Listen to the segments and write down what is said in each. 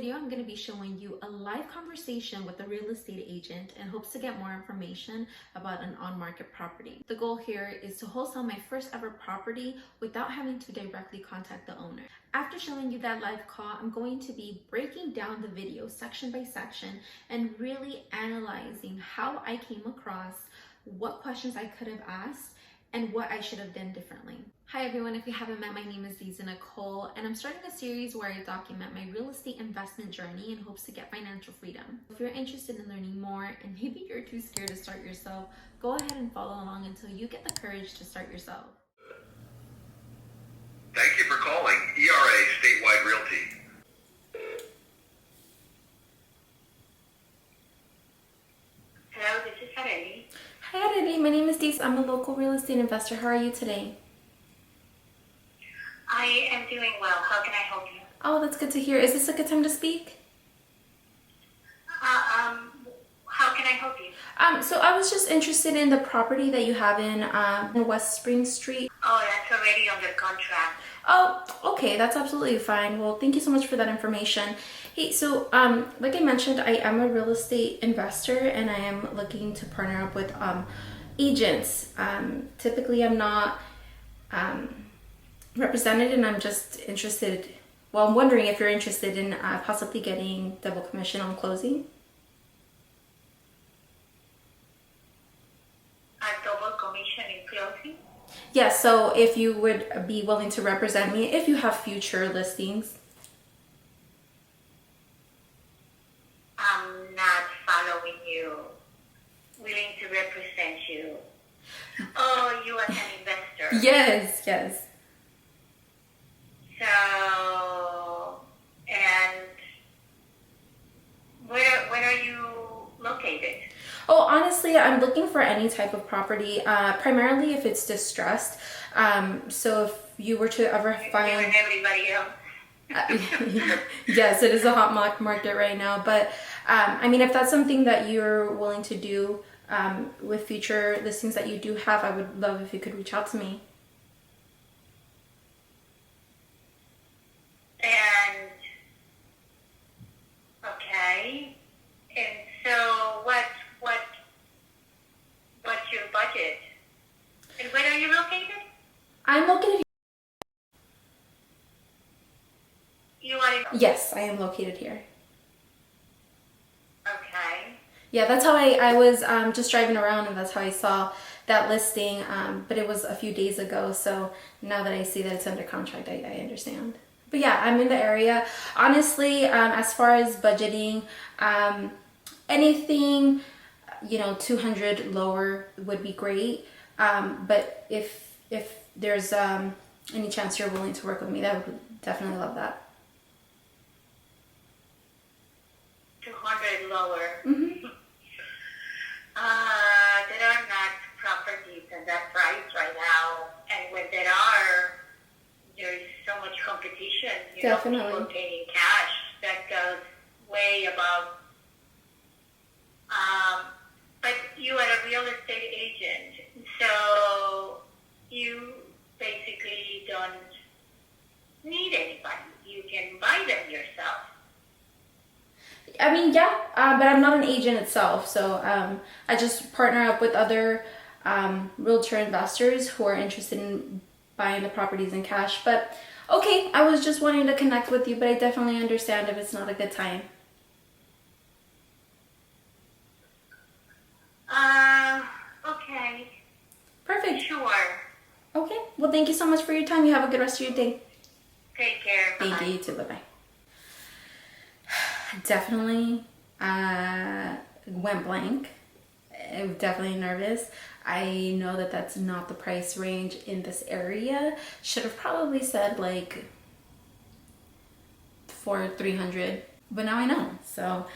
video, I'm going to be showing you a live conversation with a real estate agent in hopes to get more information about an on-market property. The goal here is to wholesale my first ever property without having to directly contact the owner. After showing you that live call, I'm going to be breaking down the video section by section and really analyzing how I came across, what questions I could have asked, and what I should have done differently. Hi everyone, if you haven't met, my name is Lisa Nicole, and I'm starting a series where I document my real estate investment journey in hopes to get financial freedom. If you're interested in learning more, and maybe you're too scared to start yourself, go ahead and follow along until you get the courage to start yourself. Thank you for calling ERA Statewide Realty. Hello, this is Areli. Hi Areli, my name is Lisa. I'm a local real estate investor. How are you today? I am doing well. How can I help you? Oh, that's good to hear. Is this a good time to speak? How can I help you? So I was just interested in the property that you have in West Spring Street. Oh, that's already under contract. Oh, okay, that's absolutely fine. Well, thank you so much for that information. Hey, so like I mentioned, I am a real estate investor and I am looking to partner up with agents. Typically, I'm not represented, and I'm just interested. Well, I'm wondering if you're interested in possibly getting double commission on closing. A double commission in closing? Yes, so if you would be willing to represent me if you have future listings. I'm not following you. Willing to represent you. Oh, you as an investor. Yes, yes. So, and where are you located? Oh, honestly, I'm looking for any type of property, primarily if it's distressed. So if you were to ever find... You and everybody else. Yes, it is a hot market right now. But I mean, if that's something that you're willing to do with future listings that you do have, I would love if you could reach out to me. And okay, and so what's your budget? And where are you located? I'm located. You are in. Yes, I am located here. Okay. Yeah, that's how I was just driving around, and that's how I saw that listing. But it was a few days ago, so now that I see that it's under contract, I understand. But yeah, I'm in the area. Honestly, as far as budgeting, anything, 200 lower would be great. But if there's any chance you're willing to work with me, that would definitely love that. 200 lower. Mm-hmm. There are not properties at that price right now, and when there are, there is so much competition. Definitely. People paying cash that goes way above. But you are a real estate agent, so you basically don't need anybody. You can buy them yourself. I mean, yeah, but I'm not an agent itself, so I just partner up with other realtor investors who are interested in buying the properties in cash. But okay, I was just wanting to connect with you, but I definitely understand if it's not a good time. Okay. Perfect. Sure. Okay, well, thank you so much for your time. You have a good rest of your day. Take care. Thank Bye-bye. you, you too. Bye-bye. Definitely went blank. I'm definitely nervous. I know that that's not the price range in this area. Should have probably said like for 300, but now I know. So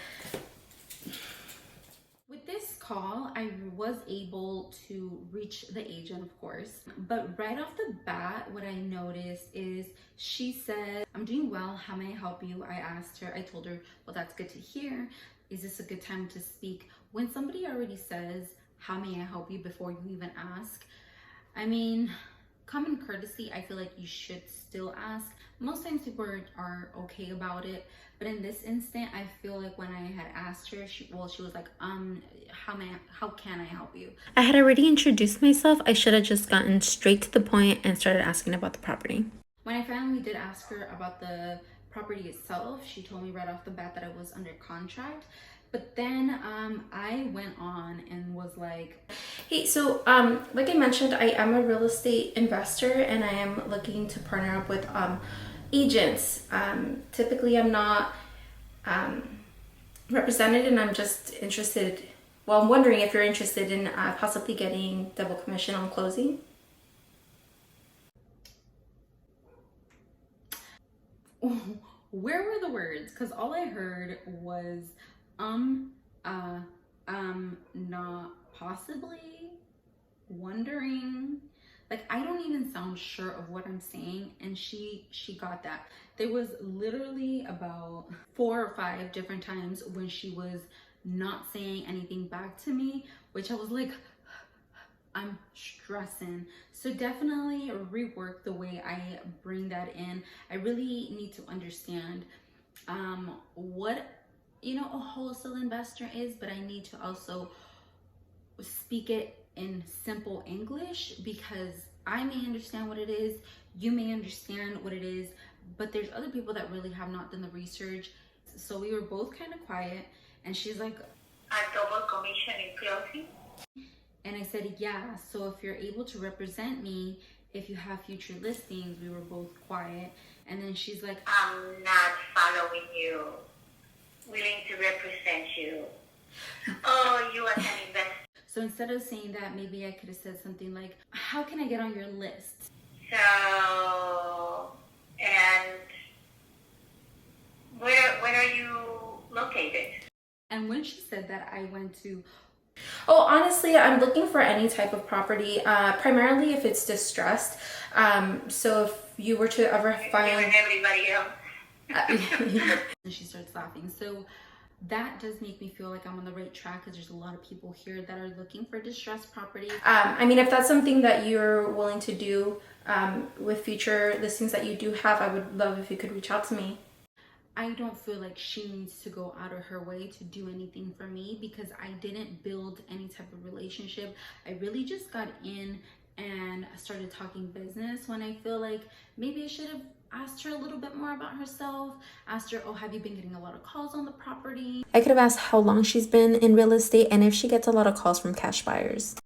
with this call, I was able to reach the agent, of course, but right off the bat, what I noticed is she said, "I'm doing well, how may I help you?" I asked her, I told her, "Well, that's good to hear. Is this a good time to speak?" When somebody already says, "How may I help you?" before you even ask, I mean, common courtesy, I feel like you should still ask. Most times people are okay about it, but in this instant, I feel like when I had asked her, she was like, how can I help you? I had already introduced myself. I should have just gotten straight to the point and started asking about the property. When I finally did ask her about the property itself, she told me right off the bat that I was under contract. But then I went on and was like, hey, so like I mentioned, I am a real estate investor and I am looking to partner up with agents. Typically, I'm not represented, and I'm just interested. Well, I'm wondering if you're interested in possibly getting double commission on closing. Where were the words? Because all I heard was not possibly, wondering. Like, I don't even sound sure of what I'm saying, and she got that. There was literally about 4 or 5 different times when she was not saying anything back to me, which I was like, I'm stressing. So definitely rework the way I bring that in. I really need to understand what a wholesale investor is, but I need to also speak it in simple English, because I may understand what it is, you may understand what it is, but there's other people that really have not done the research. So we were both kind of quiet, and she's like, A double commission in closing? and I said, yeah, so if you're able to represent me, if you have future listings. We were both quiet, and then she's like, I'm not following you. Willing to represent you. Oh, you as an investor. so instead of saying that, maybe I could have said something like, how can I get on your list? So, and where are you located? And when she said that, I went to, oh, honestly, I'm looking for any type of property, primarily if it's distressed. So if you were to ever You find... and everybody else. And she starts laughing. So that does make me feel like I'm on the right track, because there's a lot of people here that are looking for distressed property. I mean, if that's something that you're willing to do with future listings that you do have, I would love if you could reach out to me. I don't feel like she needs to go out of her way to do anything for me, because I didn't build any type of relationship. I really just got in and started talking business, when I feel like maybe I should have asked her a little bit more about herself. Asked her, oh, have you been getting a lot of calls on the property? I could have asked how long she's been in real estate and if she gets a lot of calls from cash buyers.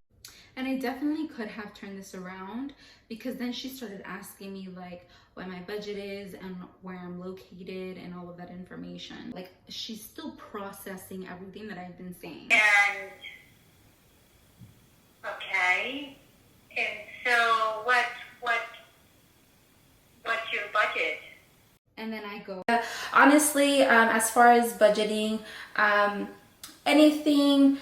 And I definitely could have turned this around, because then she started asking me like what my budget is and where I'm located and all of that information. Like, she's still processing everything that I've been saying. And, okay. And so what's your budget? And then I go, honestly, as far as budgeting, anything,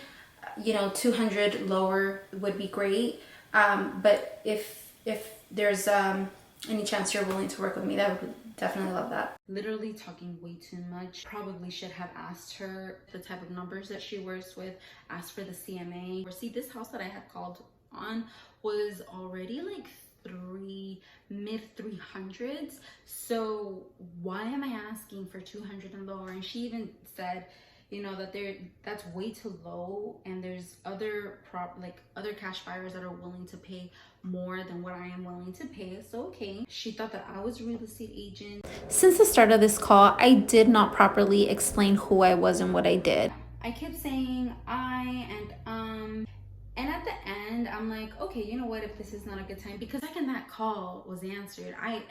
200 lower would be great. But if there's any chance you're willing to work with me, that would definitely love that. Literally talking way too much. Probably should have asked her the type of numbers that she works with, asked for the CMA. Or see, this house that I had called on was already like mid 300s. So why am I asking for 200 and lower? And she even said, that's way too low, and there's other cash buyers that are willing to pay more than what I am willing to pay. So okay, she thought that I was a real estate agent. Since the start of this call, I did not properly explain who I was and what I did. I kept saying and at the end, I'm like, okay, you know what, if this is not a good time, because the second that call was answered, I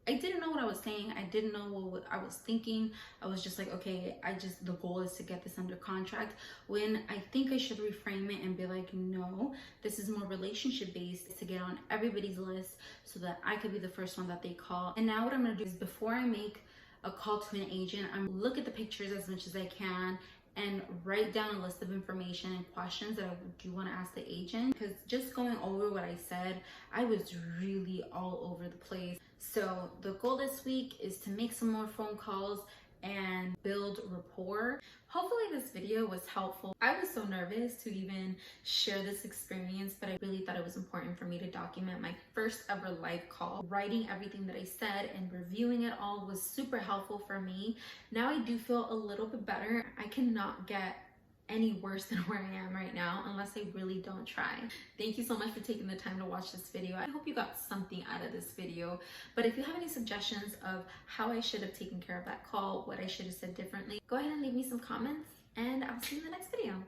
didn't know what I was saying. I didn't know what I was thinking. I was just like, okay, the goal is to get this under contract, when I think I should reframe it and be like, no, this is more relationship based, to get on everybody's list so that I could be the first one that they call. And now what I'm gonna do is, before I make a call to an agent, I'm gonna look at the pictures as much as I can and write down a list of information and questions that I do want to ask the agent, because just going over what I said, I was really all over the place. So the goal this week is to make some more phone calls and build rapport. Hopefully this video was helpful. I was so nervous to even share this experience, but I really thought it was important for me to document my first ever live call. Writing everything that I said and reviewing it all was super helpful for me. Now I do feel a little bit better. I cannot get any worse than where I am right now unless I really don't try. Thank you so much for taking the time to watch this video. I hope you got something out of this video. But if you have any suggestions of how I should have taken care of that call, what I should have said differently, go ahead and leave me some comments, and I'll see you in the next video.